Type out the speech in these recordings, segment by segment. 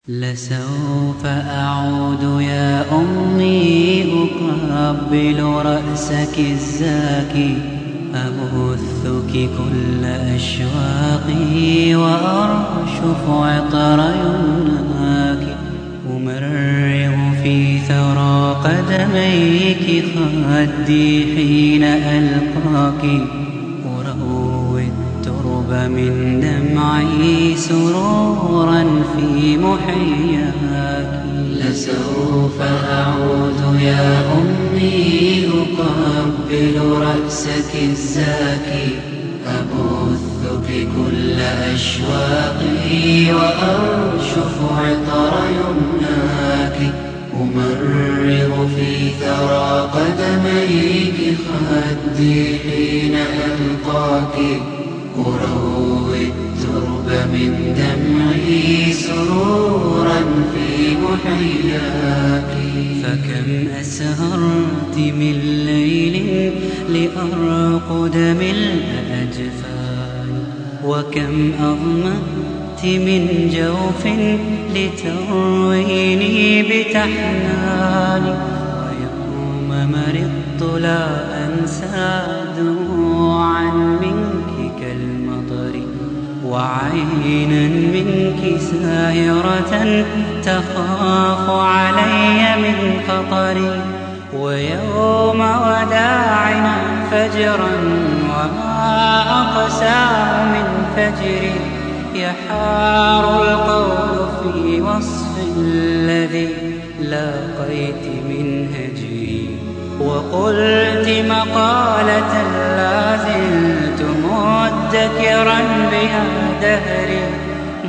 لسوف أعود يا أمي أقبل رأسك الزاكي، أبثك كل أشواقي وأرشف عطر يمناك، أمرغ في ثرى قدميك خدي حين ألقاك، أروي الترب من دمعي سرورا في محياك. لسوف أعود يا أمي أقبل رأسك الزاكي، أبثك كل أشواقي وأرشف عطر يمناك، أمرغ في ثرى قدميك خدي حين ألقاك، أروي الترب من دمعي سرورا في محياك. فكم أسهرت من ليل لأرقد ملء أجفاني، وكم أظمأت من جوف لترويني بتحناني، ويوم مرضت لا أنسى دموعا منك كالمطر، وعينا منك ساهرة تخاف علي من خطري، ويوم وداعنا فجرا وما أقساه من فجري، يحار القول في وصف الذي لاقيت من هجري، وقلت مقالة لا زلت مدكرا بها دهري،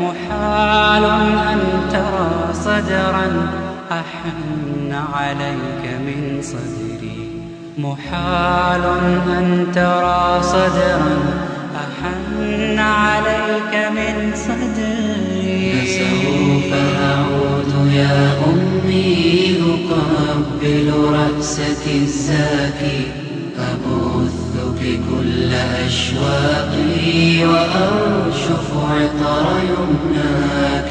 محال أن ترى صدرا أحن عليك من صدري، محال أن ترى صدرا أحن عليك من صدري. فسوف أعود يا أمي أقبل رأسك الزاكي، أبثك كل أشواقي وأرشف عطر يمناك،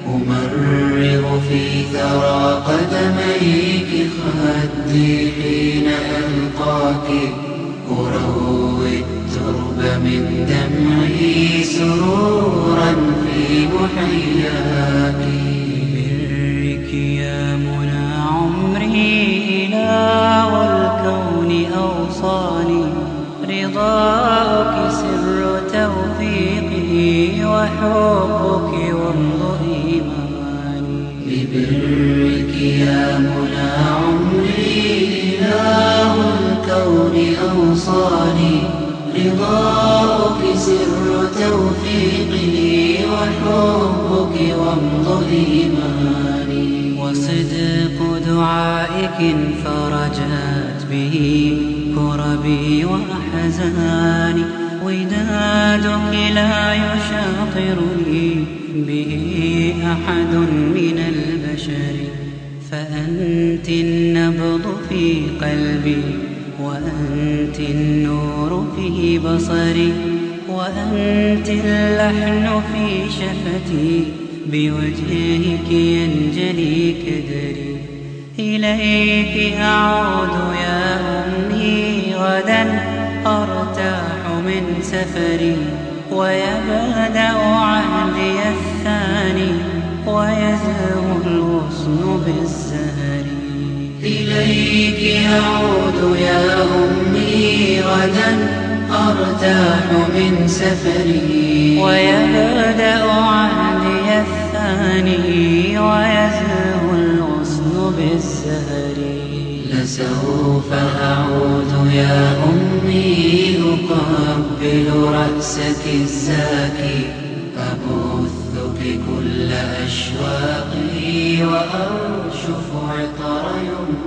أمرغ في ثرى قدميك خدي حين ألقاك، أروي الترب من دمعي سرورا في محياك. ببرك يا منى عمري إله الكون أوصاني، رضاك سر توفيقي وحبك وامض إيماني. ببرك يا منى عمري إله الكون أوصاني، رضاك سر توفيقي وحبك وامض إيماني. وصدق دعائك فرجت به كربي وأحزاني، ودادك لا يشاطرني به أحد من البشر، فأنت النبض في قلبي، وأنت النور في بصري، وأنت اللحن في شفتي، بوجهك ينجلي كدري. إليك أعود يا أمي غدا أرتاح من سفري، ويبدأ عهدي الثاني، ويزهو الغصن بالزهر. إليك أعود يا أمي غدا أرتاح من سفري، ويبدأ عهدي الثاني، ويزهو الغصن بالزهر. لسوف أعود يا أمي أقبل رأسك الزاكي، أبثك كل أشواقي وأرشف عطر يمناك.